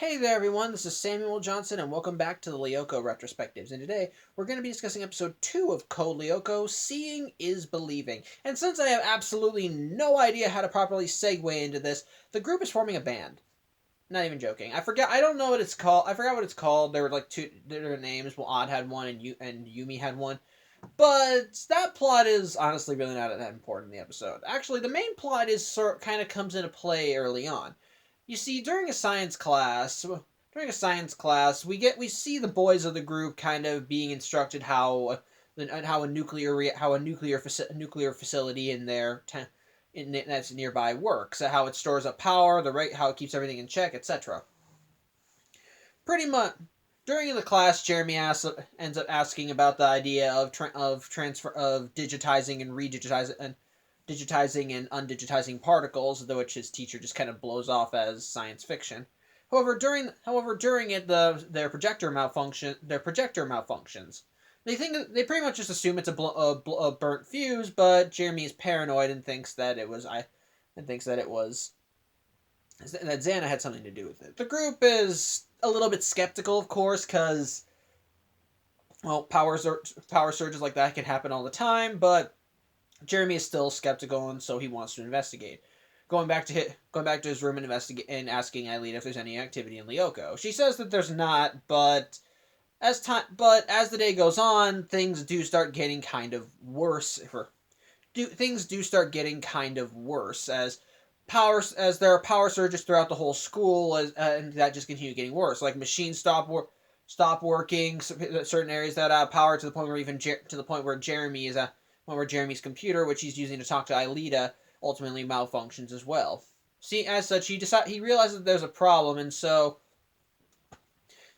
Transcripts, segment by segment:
Hey there everyone, this is Samuel Johnson and welcome back to the Lyoko Retrospectives. And today we're going to be discussing episode 2 of Code Lyoko, Seeing is Believing. And since I have absolutely no idea how to properly segue into this, the group is forming a band. Not even joking. I don't know what it's called. I forgot what it's called. There were like two different names. Well, Odd had one and Yumi had one. But that plot is honestly really not that important in the episode. Actually, the main plot is kind of comes into play early on. You see, we see the boys of the group kind of being instructed how a nuclear facility that's nearby works, how it stores up power, how it keeps everything in check, etc. Pretty much during the class, Jeremy ends up asking about the idea of transfer of digitizing and undigitizing particles, though which his teacher just kind of blows off as science fiction. However, during it, their projector malfunctions. They pretty much just assume it's a burnt fuse, but Jeremy is paranoid and thinks that it was that Xana had something to do with it. The group is a little bit skeptical, of course, because power surges like that can happen all the time, but Jeremy is still skeptical, and so he wants to investigate. Going back to his room and asking Aelita if there's any activity in Lyoko. She says that there's not, but as the day goes on, things do start getting kind of worse. Things do start getting kind of worse as there are power surges throughout the whole school, and that just continue getting worse. Like machines stop working. Certain areas that have power to the point where Jeremy's computer, which he's using to talk to Aelita, ultimately malfunctions as well. See, as such, he realizes that there's a problem, and so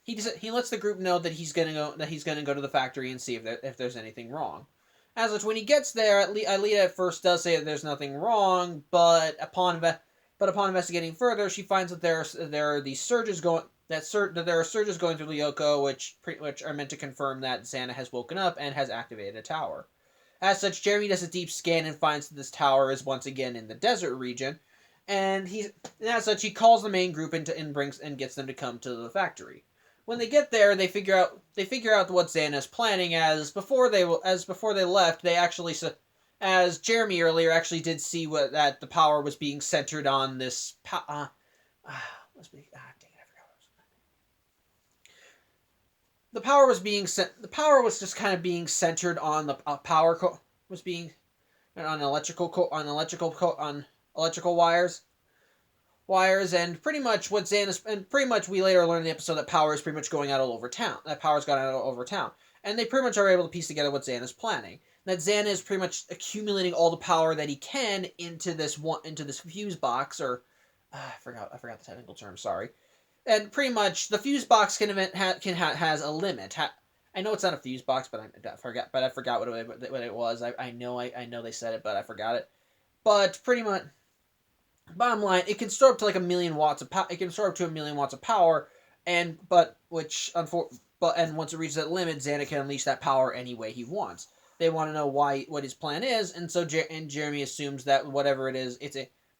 he lets the group know that he's gonna go to the factory and see if there's anything wrong. As such, when he gets there, Aelita at first does say that there's nothing wrong, but upon investigating further, she finds that there are these surges going that there are surges going through Lyoko, which are meant to confirm that Xana has woken up and has activated a tower. As such, Jeremy does a deep scan and finds that this tower is once again in the desert region, and as such he calls the main group and gets them to come to the factory. When they get there, they figure out what Xana is planning. As before they left, as Jeremy earlier actually did see that the power was being centered on this. The power was just kind of being centered on the was being on electrical wires, and pretty much we later learn in the episode that power is pretty much going out all over town. That power's gone out all over town, and they pretty much are able to piece together what Xana's planning. That Xana is pretty much accumulating all the power that he can into this fuse box, or I forgot the technical term. Sorry. And pretty much the fuse box has a limit. I know it's not a fuse box, but I forgot what it was. I know they said it, but I forgot it. But pretty much, bottom line, it can store up to like 1,000,000 watts of power. It can store up to 1,000,000 watts of power, and once it reaches that limit, Xana can unleash that power any way he wants. They want to know what his plan is, and so Jeremy assumes that whatever it is,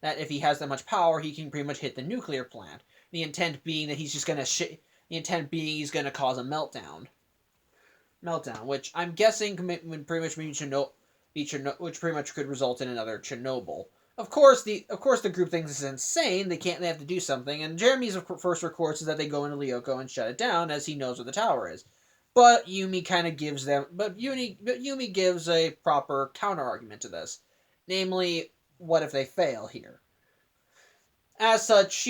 that if he has that much power, he can pretty much hit the nuclear plant. The intent being that he's going to cause a meltdown, which I'm guessing would pretty much which pretty much could result in another Chernobyl. Of course, the group thinks it's insane. They have to do something, and Jeremy's first recourse is that they go into Lyoko and shut it down, as he knows where the tower is. But Yumi gives a proper counter argument to this, namely, what if they fail here? As such,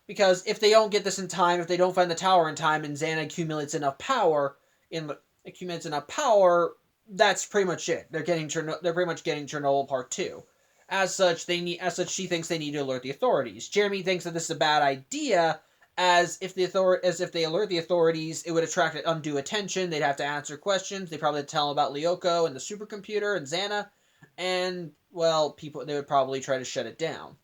because if they don't get this in time, if they don't find the tower in time, and Xana accumulates enough power, that's pretty much it. They're pretty much getting Chernobyl Part 2. As such, she thinks they need to alert the authorities. Jeremy thinks that this is a bad idea, as if they alert the authorities, it would attract undue attention. They'd have to answer questions. They'd probably tell them about Lyoko and the supercomputer and Xana, and they would probably try to shut it down.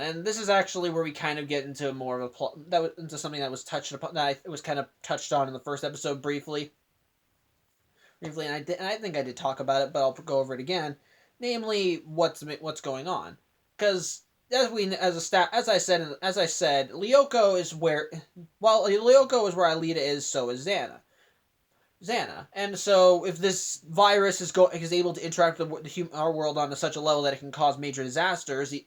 And this is actually where we kind of get into more of a plot into something that was touched upon, it was kind of touched on in the first episode briefly, and I think I did talk about it, but I'll go over it again. Namely, what's going on, because as I said, Lyoko is where, well, Lyoko is where Alita is, so is Xana. And so if this virus is able to interact with our world on such a level that it can cause major disasters, it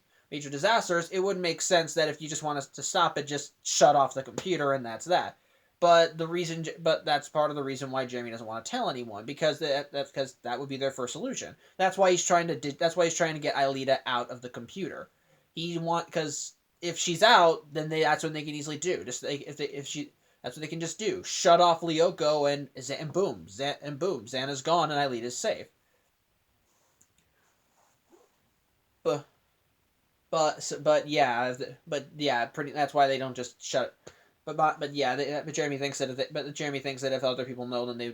would make sense that if you just want us to stop it, just shut off the computer and that's that. But that's part of the reason why Jeremy doesn't want to tell anyone, because that's because that would be their first solution. That's why he's trying to get Aelita out of the computer. Because if she's out, then that's what they can easily do. If she That's what they can just do. Shut off Lyoko and boom, Xana's gone and Aelita's safe. But that's why they don't just shut. Jeremy thinks that if other people know, then they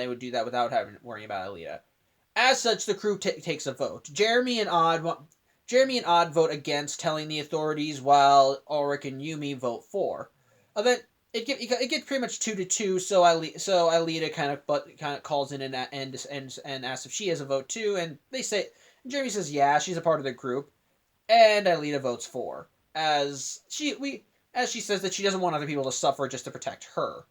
would do that without having worrying about Alita. As such, the crew takes a vote. Jeremy and Odd vote against telling the authorities, while Ulrich and Yumi vote for. Then it gets pretty much 2-2. So Alita kind of calls in and asks if she has a vote too, and Jeremy says yeah, she's a part of the group, and Alita votes for, as she says that she doesn't want other people to suffer just to protect her.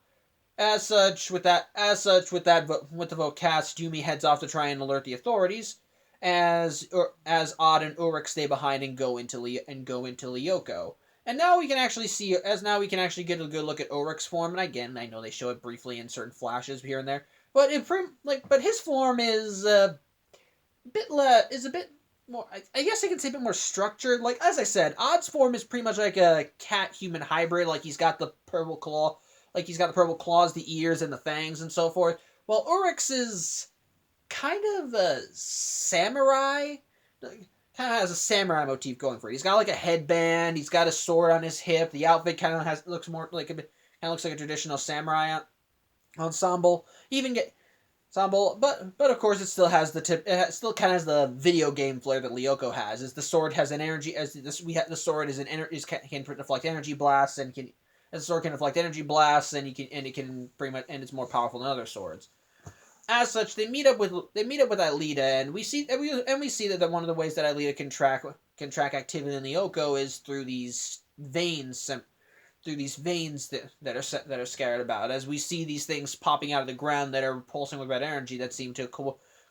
With the vote cast, Yumi heads off to try and alert the authorities, as Odd and Ulrich stay behind and go into Lyoko. And now we can actually get a good look at Ulrich's form. And again, I know they show it briefly in certain flashes here and there, but his form is a bit more. I guess I can say a bit more structured. Like, as I said, Odd's form is pretty much like a cat-human hybrid. Like, he's got the purple claws, the ears, and the fangs, and so forth. Well, Ulrich's is kind of a samurai. Kind of has a samurai motif going for it. He's got like a headband. He's got a sword on his hip. The outfit looks like a traditional samurai ensemble. But of course it still has it still kind of has the video game flair that Lyoko has. As the sword has an energy, the sword can deflect energy blasts and the sword can deflect energy blasts, and it can pretty much, and it's more powerful than other swords. As such, they meet up with Aelita, and we see that one of the ways that Aelita can track activity in Lyoko is through these veins that are scattered about. As we see these things popping out of the ground that are pulsing with red energy that seem to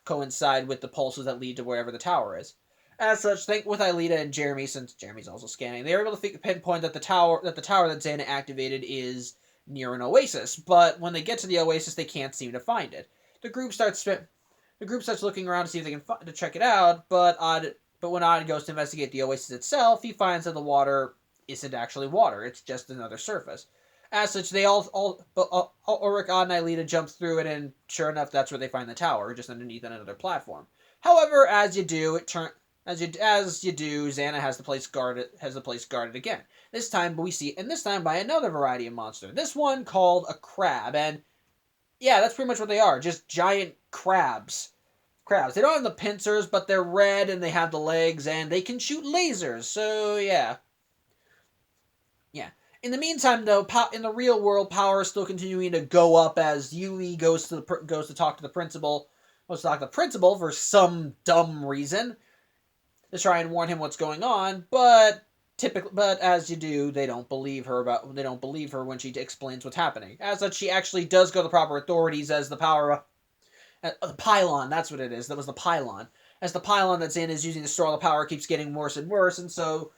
coincide with the pulses that lead to wherever the tower is. As such, with Aelita and Jeremy, since Jeremy's also scanning, they are able to pinpoint that the tower that Xana activated is near an oasis. But when they get to the oasis, they can't seem to find it. The group starts looking around to see if they can to check it out. But when Odd goes to investigate the oasis itself, he finds that the water isn't actually water; it's just another surface. As such, Ulrich, Odd, and Aelita jump through it, and sure enough, that's where they find the tower, just underneath another platform. However, as you do, Xana has the place guarded again. This time by another variety of monster. This one called a crab, and yeah, that's pretty much what they are. Just giant crabs. They don't have the pincers, but they're red and they have the legs and they can shoot lasers. So yeah. In the meantime, though, in the real world, power is still continuing to go up as Yui goes to talk to the principal. For some dumb reason to try and warn him what's going on, but as you do, they don't believe her when she explains what's happening. As such, she actually does go to the proper authorities as the pylon. That's what it is. That was the pylon. As the pylon that's is using to store all the power keeps getting worse and worse, and so,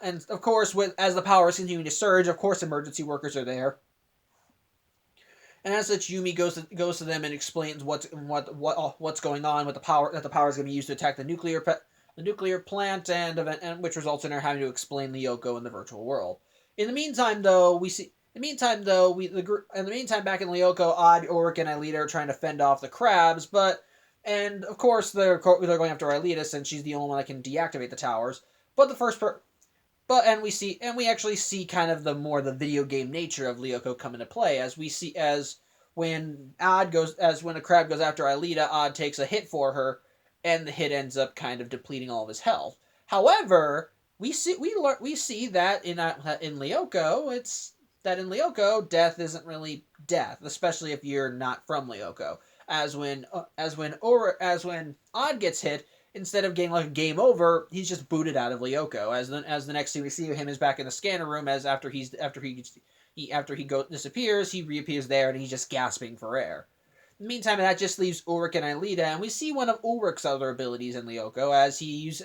and of course, as the power is continuing to surge, of course, emergency workers are there. And as such, Yumi goes to them and explains what's going on with the power, that the power is going to be used to attack the nuclear plant, and which results in her having to explain Lyoko in the virtual world. In the meantime, though, back in Lyoko, Odd, Ulrich, and Aelita are trying to fend off the crabs, and of course they're going after Aelita since she's the only one that can deactivate the towers. We actually see kind of the video game nature of Lyoko come into play, when a crab goes after Aelita, Odd takes a hit for her, and the hit ends up kind of depleting all of his health. However, we see that in Lyoko, death isn't really death, especially if you're not from Lyoko. As when Odd gets hit, instead of getting like a game over, he's just booted out of Lyoko. As the next scene we see him is back in the scanner room, as after he disappears, he reappears there and he's just gasping for air. In the meantime, that just leaves Ulrich and Aelita, and we see one of Ulrich's other abilities in Lyoko as he's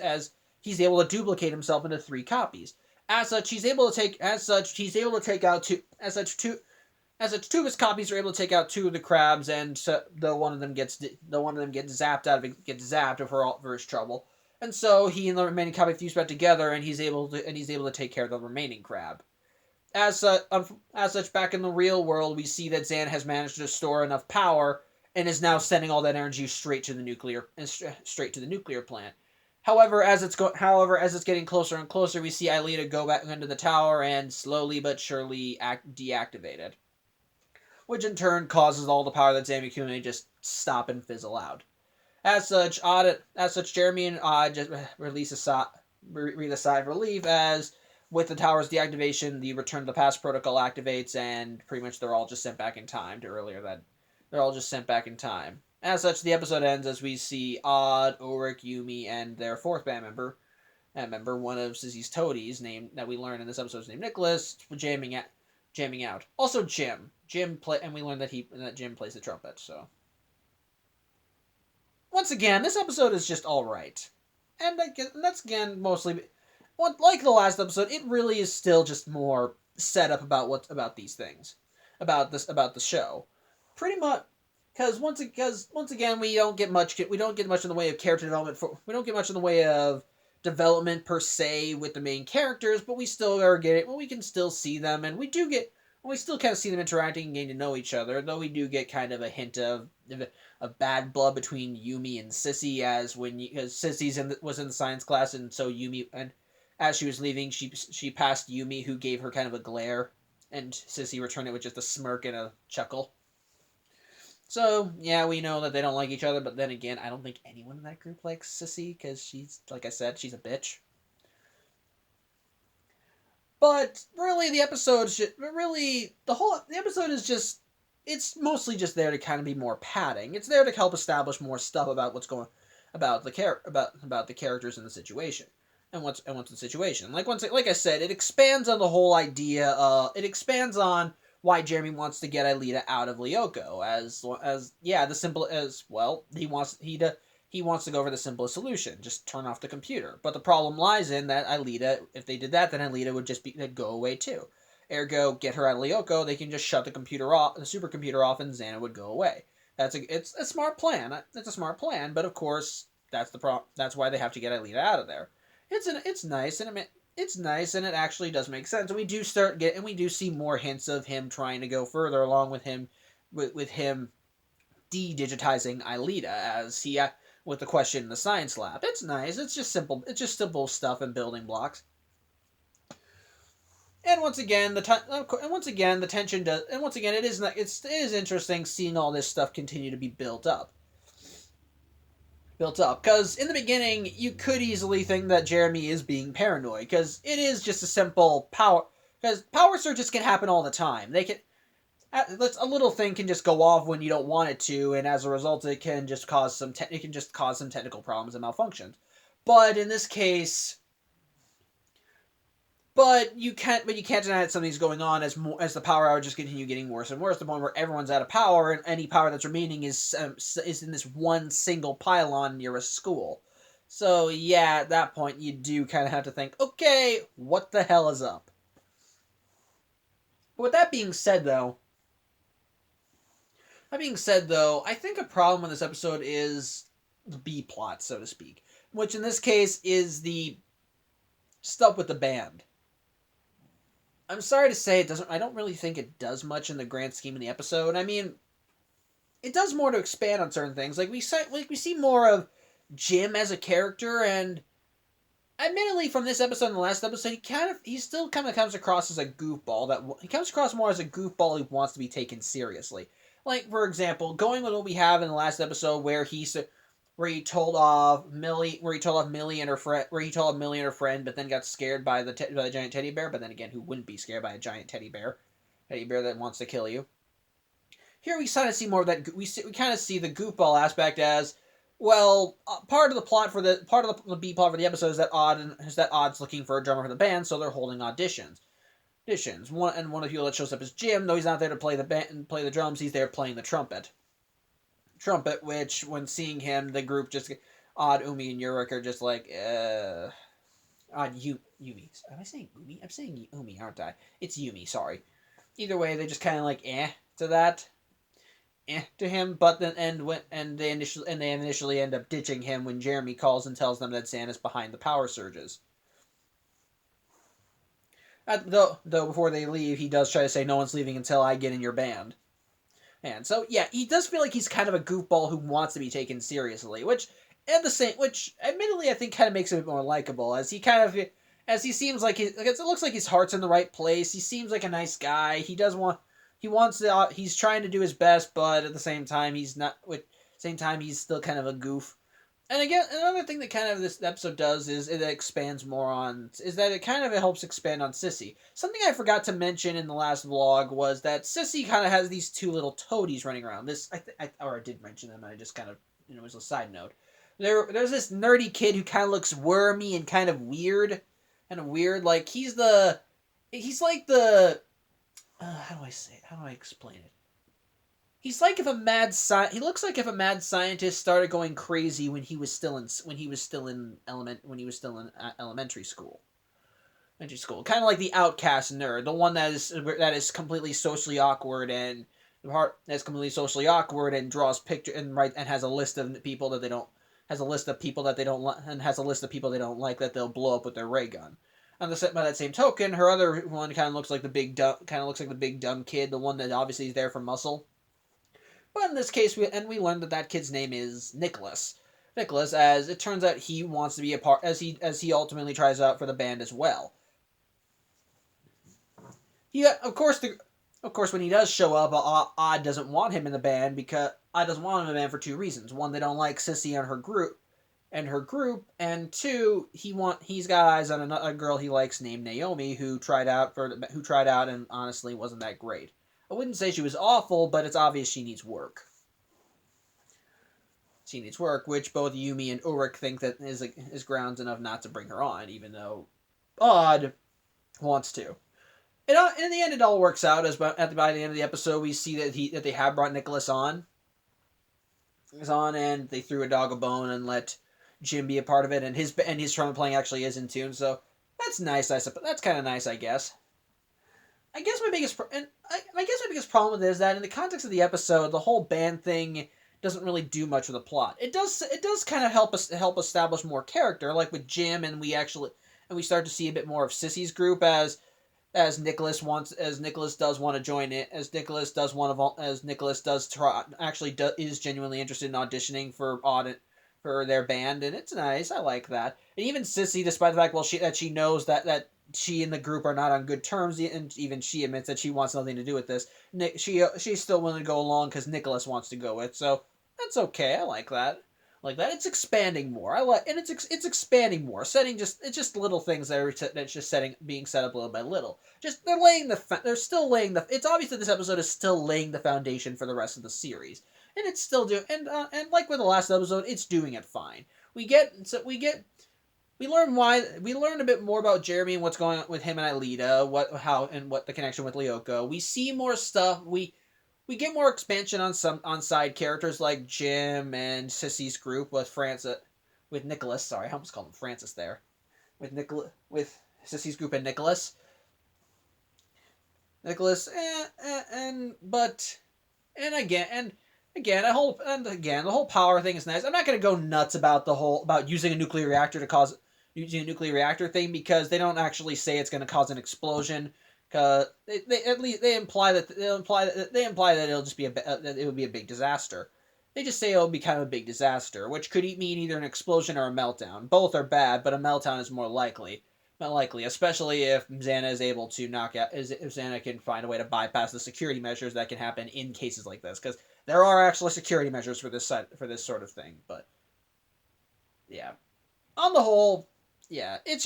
able to duplicate himself into 3 copies. As such, he's able to take out two. Two of his copies are able to take out 2 of the crabs, and the one of them gets zapped for his trouble. And so he and the remaining copy fuse back together, and he's able to take care of the remaining crab. As such, back in the real world, we see that Zan has managed to store enough power and is now sending all that energy straight to the nuclear plant. However, as it's getting closer and closer, we see Aelita go back into the tower and slowly but surely deactivate it, which in turn causes all the power that Zan accumulated just stop and fizzle out. As such, Jeremy and Odd just breathe a sigh of relief as, with the tower's deactivation, the Return to the Past protocol activates, and pretty much they're all just sent back in time They're all just sent back in time. As such, the episode ends as we see Odd, Ulrich, Yumi, and their 4th band member, one of Sissy's toadies, named that we learn in this episode is named Nicholas, jamming out. Also Jim. And we learn that Jim plays the trumpet, so. Once again, this episode is just alright. And that's again mostly, like the last episode, it really is still just more setup about these things. About the show. Pretty much, because once again we don't get much in the way of character development. We don't get much in the way of development per se with the main characters, but we still are getting. Well, we can still see them, and we still kind of see them interacting and getting to know each other. Though we do get kind of a hint of bad blood between Yumi and Sissy, because Sissy was in the science class, and so Yumi, and as she was leaving, she passed Yumi, who gave her kind of a glare, and Sissy returned it with just a smirk and a chuckle. So, yeah, we know that they don't like each other, but then again, I don't think anyone in that group likes Sissy, because she's, like I said, she's a bitch. But, really, the episode is just, it's mostly just there to kind of be more padding. It's there to help establish more stuff about what's going, about the characters in the situation. And what's the situation. Like I said, it expands on the whole idea, it expands on why Jeremy wants to get Aelita out of Lyoko, he wants to go for the simplest solution, just turn off the computer. But the problem lies in that Aelita, if they did that, then Aelita would they'd go away too. Ergo, get her out of Lyoko, they can just shut the supercomputer off, and Xana would go away. It's a smart plan. It's a smart plan, but of course, that's why they have to get Aelita out of there. It's nice, and it actually does make sense. And we do see more hints of him trying to go further along with him de-digitizing Aelita as he with the question in the science lab. It's nice. It's just simple stuff and building blocks. And once again, the tension does. And once again, it is interesting seeing all this stuff continue to be built up. Because in the beginning, you could easily think that Jeremy is being paranoid, because it is just a simple power. Because power surges can happen all the time. A little thing can just go off when you don't want it to, and as a result, it can just cause some technical problems and malfunctions. But in this case, you can't deny that something's going on as the power outages continue getting worse and worse, to the point where everyone's out of power, and any power that's remaining is in this one single pylon near a school. So yeah, at that point you do kind of have to think, okay, what the hell is up? But with that being said, though, I think a problem with this episode is the B plot, so to speak, which in this case is the stuff with the band. I'm sorry to say I don't really think it does much in the grand scheme of the episode. I mean, it does more to expand on certain things. Like we see more of Jim as a character, and admittedly from this episode and the last episode, he still kind of comes across as a goofball. He comes across more as a goofball who wants to be taken seriously. Like, for example, going with what we have in the last episode where he told off Millie and her friend, but then got scared by the giant teddy bear. But then again, who wouldn't be scared by a giant teddy bear that wants to kill you? Here we kind of see more of that. We kind of see the goofball aspect as, Well, part of the B plot for the episode is that Odd's looking for a drummer for the band, so they're holding auditions. One of the people that shows up is Jim, though he's not there to play the band and play the drums. He's there playing the trumpet. Which when seeing him, the group just Odd, Umi, and Yurik are just like, Odd, Yumi. Am I saying Umi? I'm saying Umi, aren't I? It's Yumi. Sorry. Either way, they just kind of like to that. To him, but then they initially end up ditching him when Jeremy calls and tells them that Xana's behind the power surges. Though before they leave, he does try to say no one's leaving until I get in your band. And so yeah, he does feel like he's kind of a goofball who wants to be taken seriously, which admittedly I think kind of makes him a bit more likable as he seems like it looks like his heart's in the right place. He seems like a nice guy. He's trying to do his best, but at the same time, he's still kind of a goof. And again, another thing that kind of this episode does is it kind of helps expand on Sissy. Something I forgot to mention in the last vlog was that Sissy kind of has these two little toadies running around. I did mention them, and I just kind of, it was a side note. There's this nerdy kid who kind of looks wormy and kind of weird. Like, he's like the... how do I explain it? He looks like if a mad scientist started going crazy when he was still in elementary school. Kind of like the outcast nerd, the one that is completely socially awkward and draws pictures and has a list of people that they don't like that they'll blow up with their ray gun. By that same token, her other one kind of looks like the big dumb kid, the one that obviously is there for muscle. But in this case, we learned that kid's name is Nicholas. Nicholas, as it turns out, he wants to be a part, as he ultimately tries out for the band as well. Of course, when he does show up, Odd doesn't want him in the band for two reasons. One, they don't like Sissy and her group, and two, he's got eyes on a girl he likes named Naomi who tried out and honestly wasn't that great. I wouldn't say she was awful, but it's obvious she needs work. Which both Yumi and Ulrich think that is grounds enough not to bring her on, even though Odd wants to. In the end, it all works out. By the end of the episode, we see that they have brought Nicholas on. And they threw a dog a bone and let Jim be a part of it, and his trumpet playing actually is in tune. So that's nice. That's kind of nice, I guess. I guess my biggest problem with it is that in the context of the episode, the whole band thing doesn't really do much for the plot. It does kind of help establish more character, like with Jim, and we start to see a bit more of Sissy's group as Nicholas does want to join it, is genuinely interested in auditioning for their band, and it's nice. I like that. And even Sissy, despite the fact that she knows that she and the group are not on good terms, and even she admits that she wants nothing to do with this. She's still willing to go along because Nicholas wants to go with. So that's okay. I like that. It's expanding more. It's expanding more. It's just little things being set up little by little. It's obvious that this episode is still laying the foundation for the rest of the series, and it's still doing. And like with the last episode, it's doing it fine. We learn a bit more about Jeremy and what's going on with him and Aelita, what the connection with Lyoko. We see more stuff. We get more expansion on side characters like Jim and Sissy's group with Nicholas. Sorry, I almost called him Francis there. With Sissy's group and Nicholas. The whole power thing is nice. I'm not going to go nuts about using a nuclear reactor thing because they don't actually say it's going to cause an explosion. Cause they imply that it would be a big disaster. They just say it'll be kind of a big disaster, which could mean either an explosion or a meltdown. Both are bad, but a meltdown is more likely. Especially if Xana is able to if Xana can find a way to bypass the security measures that can happen in cases like this, because there are actually security measures for this sort of thing. But yeah, on the whole, yeah, it's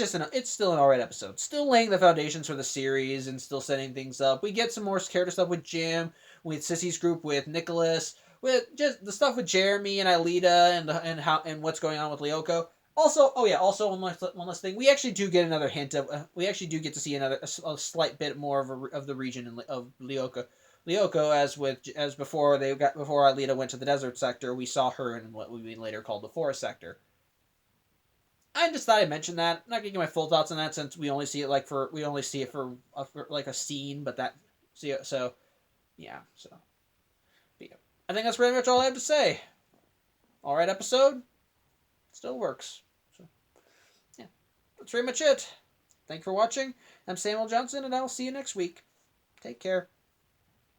still an alright episode. Still laying the foundations for the series and still setting things up. We get some more character stuff with Jim, with Sissy's group, with Nicholas. with just the stuff with Jeremy and Aelita and what's going on with Lyoko. Also, also one last thing. We actually do get another hint of. We actually do get to see a slight bit more of the region of Lyoko. Lyoko, as before Aelita went to the desert sector, we saw her in what we later called the forest sector. I just thought I'd mention that. I'm not gonna give my full thoughts on that since we only see it for like a scene, but that so yeah. So but yeah. I think that's pretty much all I have to say. All right, episode still works. So yeah, that's pretty much it. Thanks for watching. I'm Samuel Johnson, and I will see you next week. Take care.